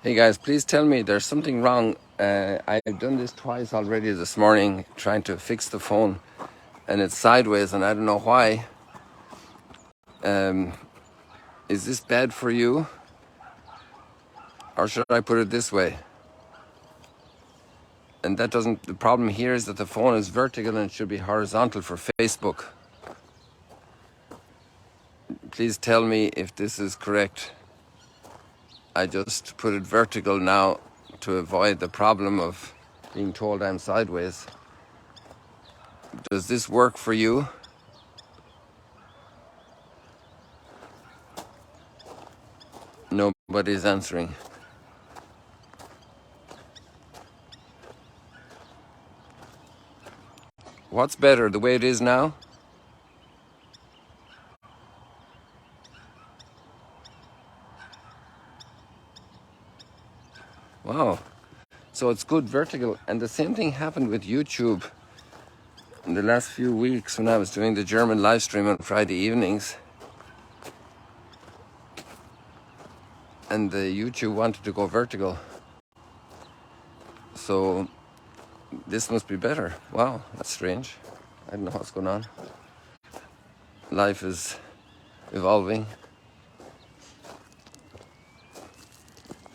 Hey guys, please tell me there's something wrong. I've done this twice already this morning, trying to fix the phone, and it's sideways, and I don't know why. Is this bad for you, or should I put it this way? And that doesn't. The problem here is that the phone is vertical and it should be horizontal for Facebook. Please tell me if this is correct. I just put it vertical now to avoid the problem of being told I'm sideways. Does this work for you? Nobody's answering. What's better, the way it is now? Wow. So it's good vertical. And the same thing happened with YouTube in the last few weeks when I was doing the German live stream on Friday evenings. And the YouTube wanted to go vertical. So this must be better. Wow, that's strange. I don't know what's going on. Life is evolving.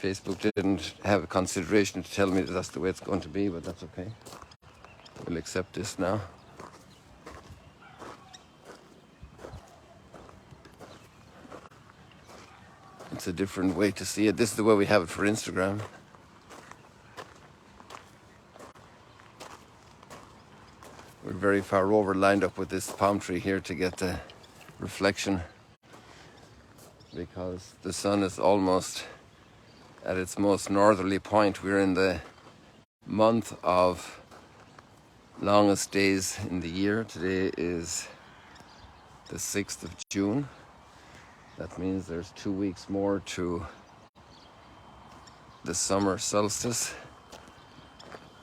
Facebook didn't have a consideration to tell me that that's the way it's going to be, but that's okay. We'll accept this now. It's a different way to see it. This is the way we have it for Instagram. We're very far over, lined up with this palm tree here to get the reflection, because the sun is almost at its most northerly point. We're in the month of longest days in the year. Today is the 6th of June. That means there's 2 weeks more to the summer solstice.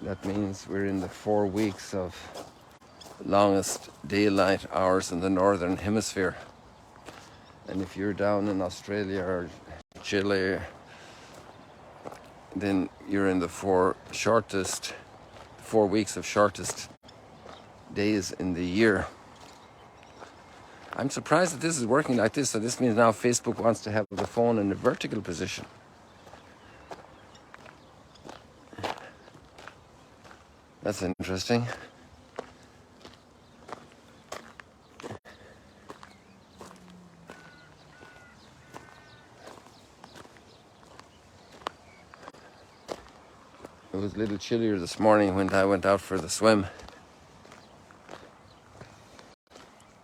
That means we're in the 4 weeks of longest daylight hours in the northern hemisphere. And if you're down in Australia or Chile, then you're in the 4 weeks of shortest days in the year. I'm surprised that this is working like this. So this means now Facebook wants to have the phone in a vertical position. That's interesting. It was a little chillier this morning when I went out for the swim.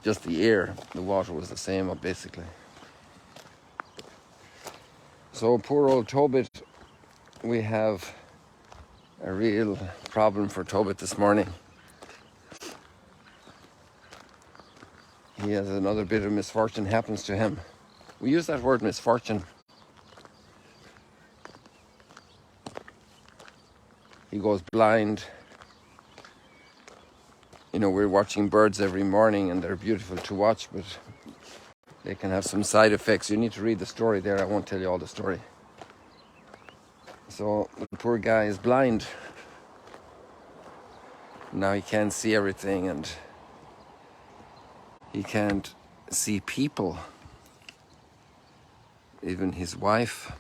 Just the air, the water was the same basically. So poor old Tobit, we have a real problem for Tobit this morning. He has another bit of misfortune happens to him. We use that word misfortune. He goes blind. You know, we're watching birds every morning and they're beautiful to watch, but they can have some side effects. You need to read the story there. I won't tell you all the story. So the poor guy is blind. Now he can't see everything and he can't see people, even his wife.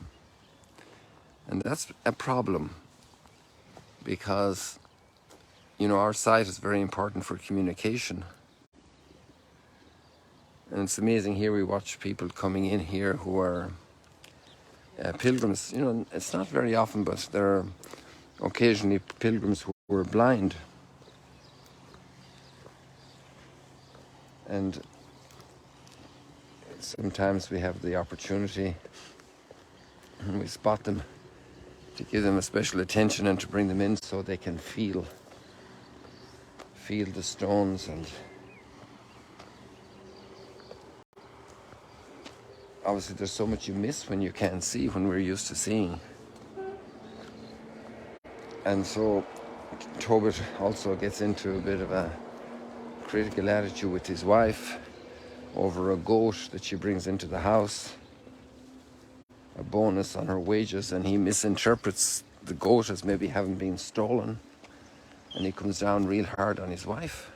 And that's a problem because, you know, our sight is very important for communication. And it's amazing here we watch people coming in here who are pilgrims. You know, it's not very often, but there are occasionally pilgrims who are blind. And sometimes we have the opportunity, and we spot them, to give them a special attention and to bring them in so they can feel the stones. And obviously there's so much you miss when you can't see, when we're used to seeing. And so Tobit also gets into a bit of a critical attitude with his wife over a goat that she brings into the house. a bonus on her wages, and he misinterprets the goat as maybe having been stolen, and he comes down real hard on his wife.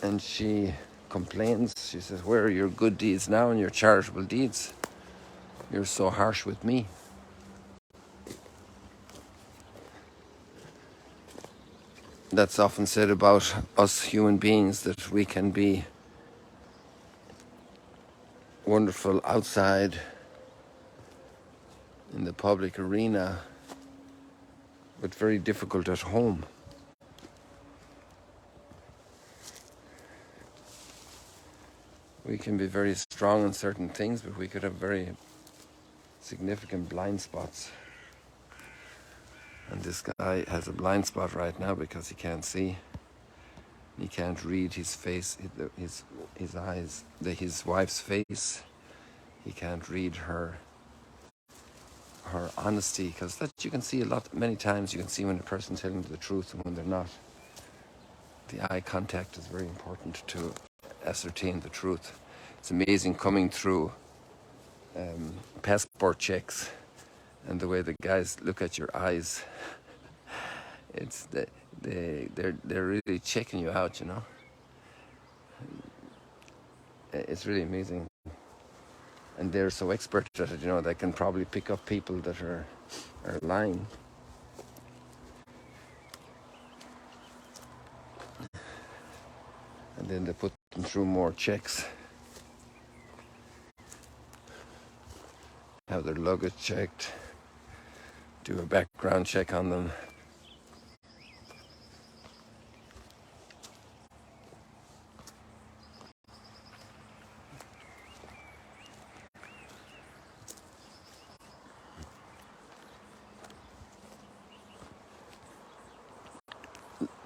And she complains. She says, "Where are your good deeds now and your charitable deeds? You're so harsh with me." That's often said about us human beings, that we can be wonderful outside in the public arena, but very difficult at home. We can be very strong in certain things, but we could have very significant blind spots. And this guy has a blind spot right now because he can't see. He can't read his face, his eyes, his wife's face. He can't read her honesty, because that you can see many times you can see when a person's telling the truth and when they're not. The eye contact is very important to ascertain the truth. It's amazing coming through passport checks and the way the guys look at your eyes. It's they're really checking you out, you know. It's really amazing, and they're so expert at it, you know. They can probably pick up people that are lying. And then they put them through more checks. Have their luggage checked, do a background check on them.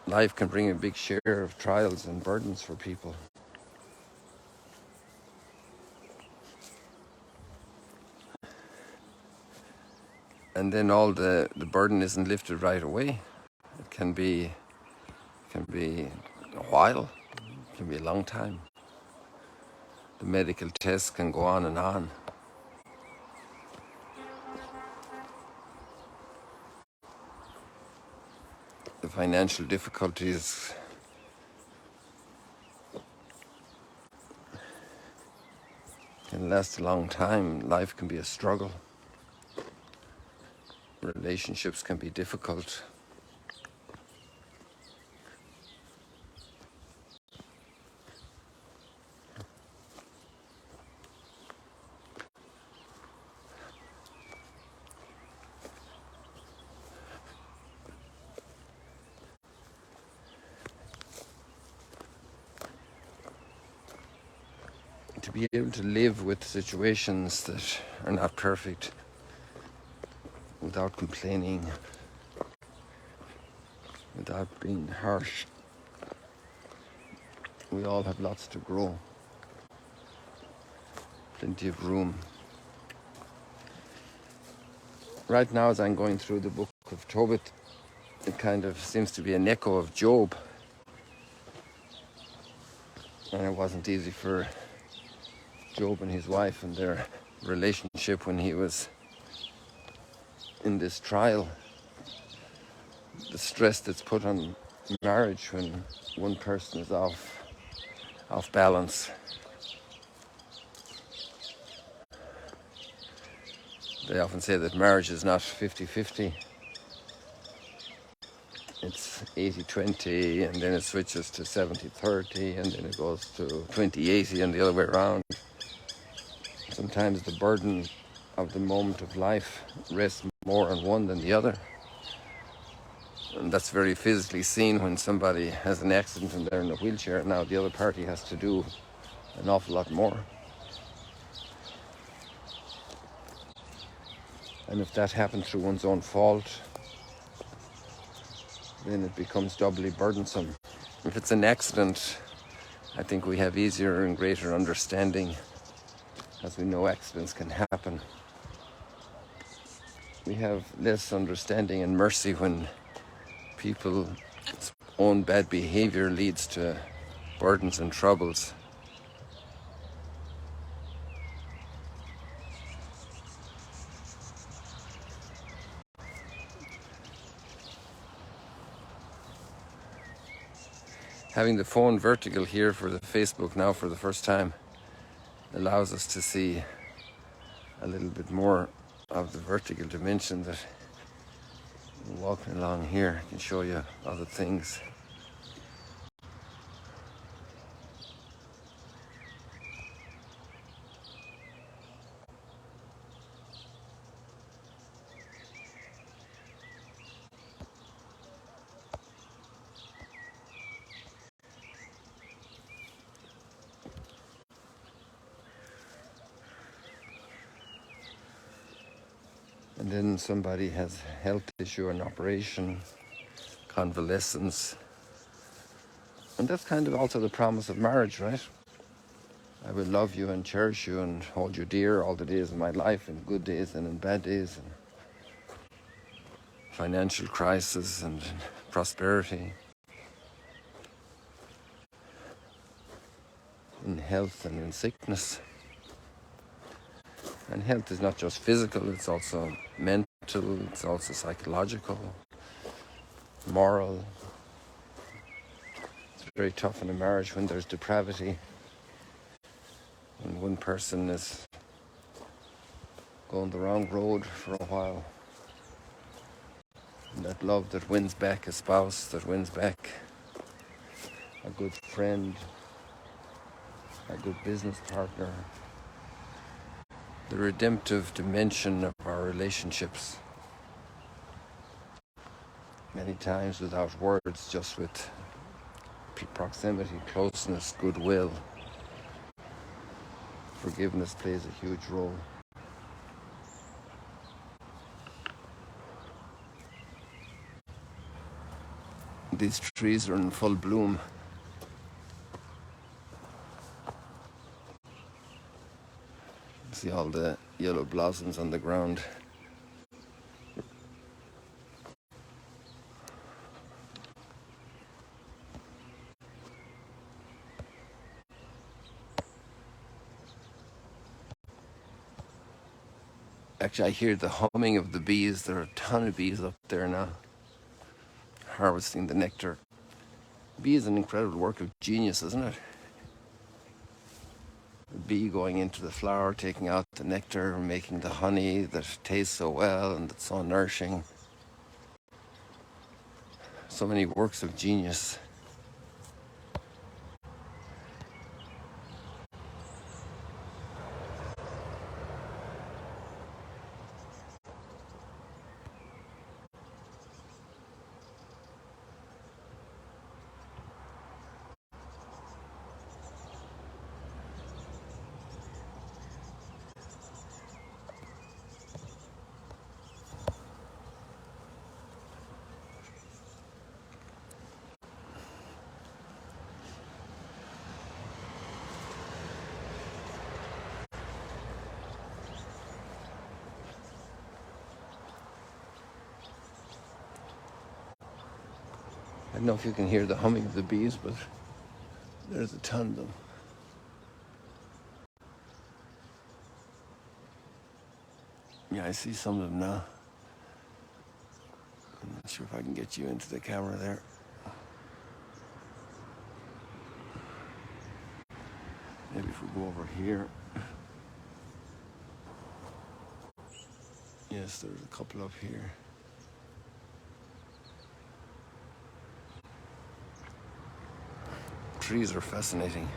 Life can bring a big share of trials and burdens for people. And then all the burden isn't lifted right away. It can be a while, it can be a long time. The medical tests can go on and on. The financial difficulties can last a long time. Life can be a struggle. Relationships can be difficult. To be able to live with situations that are not perfect without complaining, without being harsh. We all have lots to grow, plenty of room. Right now, as I'm going through the book of Tobit, it kind of seems to be an echo of Job. And it wasn't easy for Job and his wife and their relationship when he was in this trial. The stress that's put on marriage when one person is off balance. They often say that marriage is not 50-50. It's 80-20, and then it switches to 70-30, and then it goes to 20-80 and the other way around. Sometimes the burden of the moment of life rests more on one than the other. And that's very physically seen when somebody has an accident and they're in a wheelchair. Now the other party has to do an awful lot more. And if that happened through one's own fault, then it becomes doubly burdensome. If it's an accident, I think we have easier and greater understanding, as we know accidents can happen. We have less understanding and mercy when people's own bad behavior leads to burdens and troubles. Having the phone vertical here for the Facebook now for the first time allows us to see a little bit more of the vertical dimension that walking along here can show you other things. And then somebody has a health issue, an operation, convalescence. And that's kind of also the promise of marriage, right? I will love you and cherish you and hold you dear all the days of my life, in good days and in bad days, and financial crisis and prosperity, in health and in sickness. And health is not just physical, it's also mental, it's also psychological, moral. It's very tough in a marriage when there's depravity, when one person is going the wrong road for a while. And that love that wins back a spouse, that wins back a good friend, a good business partner, the redemptive dimension of our relationships. Many times without words, just with proximity, closeness, goodwill. Forgiveness plays a huge role. These trees are in full bloom. See all the yellow blossoms on the ground. Actually, I hear the humming of the bees. There are a ton of bees up there now, harvesting the nectar. Bee is an incredible work of genius, isn't it? The bee going into the flower, taking out the nectar, making the honey that tastes so well and that's so nourishing. So many works of genius. I don't know if you can hear the humming of the bees, but there's a ton of them. Yeah, I see some of them now. I'm not sure if I can get you into the camera there. Maybe if we go over here. Yes, there's a couple up here. Trees are fascinating.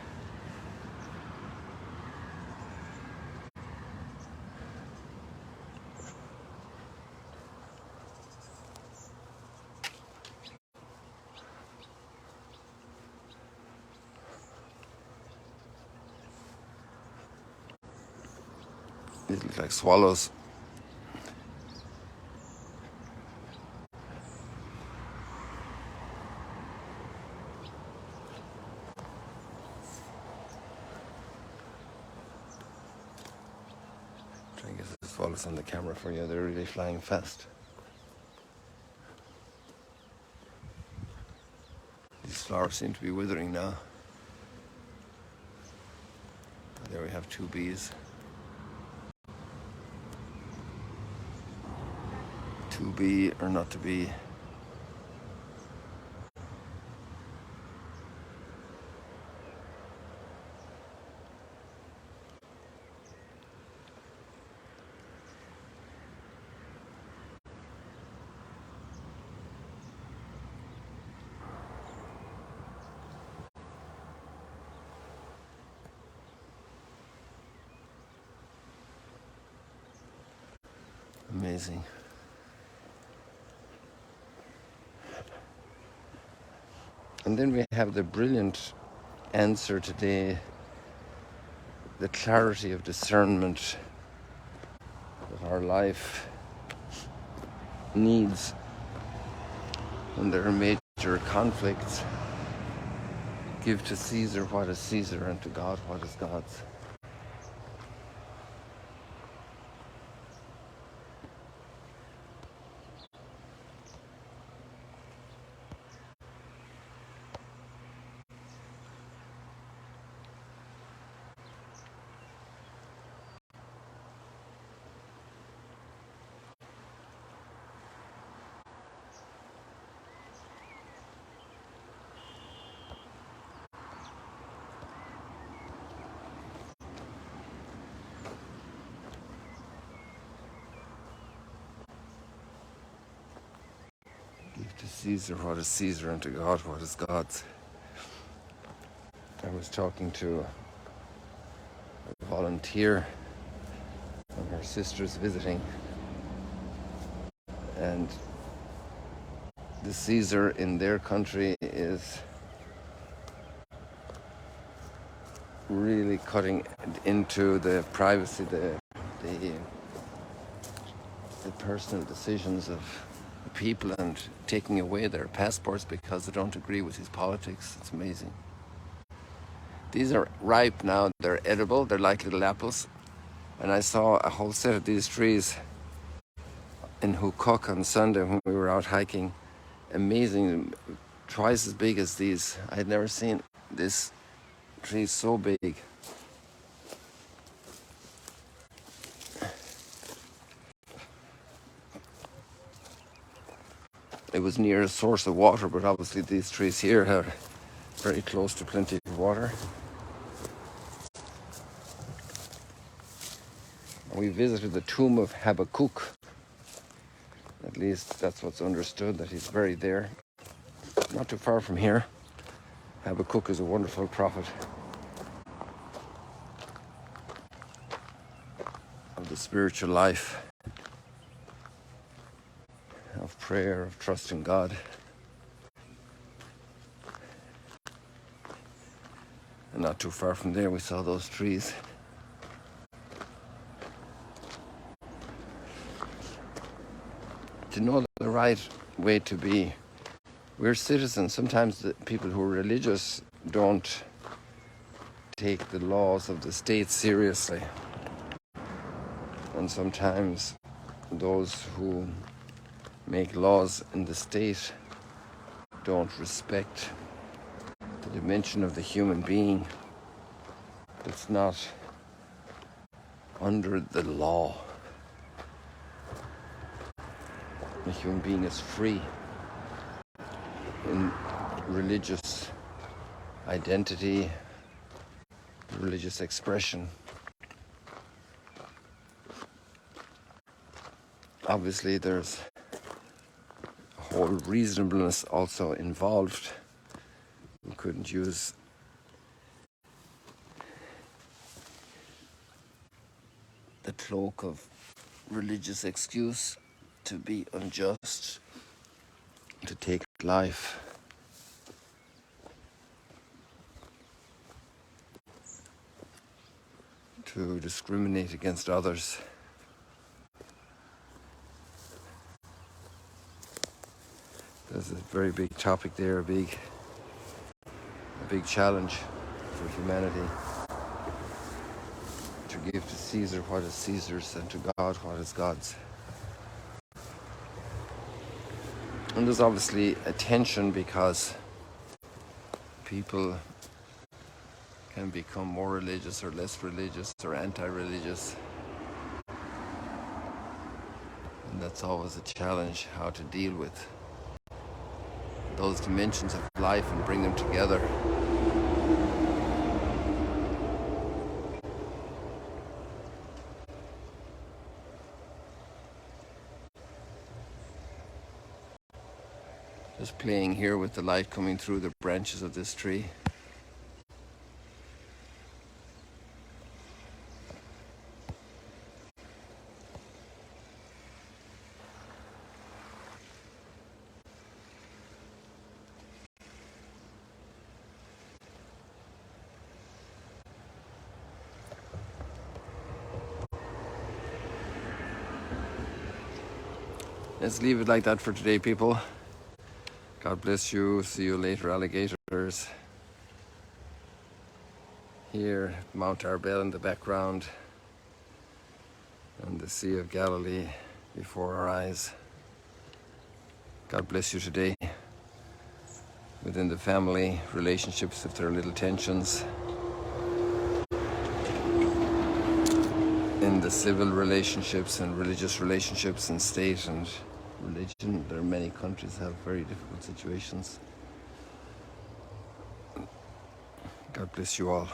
These look like swallows. Try and get the swallows on the camera for you. They're really flying fast. These flowers seem to be withering now. There we have two bees. To be or not to be. amazing. And then we have the brilliant answer today, the clarity of discernment that our life needs when there are major conflicts. Give to Caesar what is Caesar, and to God what is God's. Give to Caesar what is Caesar, and to God what is God's. I was talking to a volunteer and her sister's visiting, and the Caesar in their country is really cutting into the privacy, the personal decisions of people, and taking away their passports because they don't agree with his politics. It's amazing. These are ripe now. They're edible. They're like little apples. And I saw a whole set of these trees in Hukuk on Sunday when we were out hiking. Amazing, twice as big as these. I had never seen this tree so big. It was near a source of water, but obviously these trees here are very close to plenty of water. We visited the tomb of Habakkuk. At least that's what's understood, that he's buried there. Not too far from here. Habakkuk is a wonderful prophet of the spiritual life, of prayer, of trusting God. And not too far from there we saw those trees. To know the right way to be. We're citizens. Sometimes the people who are religious don't take the laws of the state seriously. And sometimes those who make laws in the state don't respect the dimension of the human being. It's not under the law. The human being is free in religious identity, religious expression. Obviously, there's a whole reasonableness also involved. We couldn't use the cloak of religious excuse to be unjust, to take life. To discriminate against others. There's a very big topic there, a big challenge for humanity. To give to Caesar what is Caesar's, and to God what is God's. And there's obviously a tension because people can become more religious or less religious or anti-religious. And that's always a challenge, how to deal with those dimensions of life and bring them together. Just playing here with the light coming through the branches of this tree. let's leave it like that for today, people. God bless you. See you later, alligators. Here, Mount Arbel in the background, and the Sea of Galilee before our eyes. God bless you today. Within the family relationships, if there are little tensions, in the civil relationships and religious relationships and state and religion, there are many countries that have very difficult situations. God bless you all.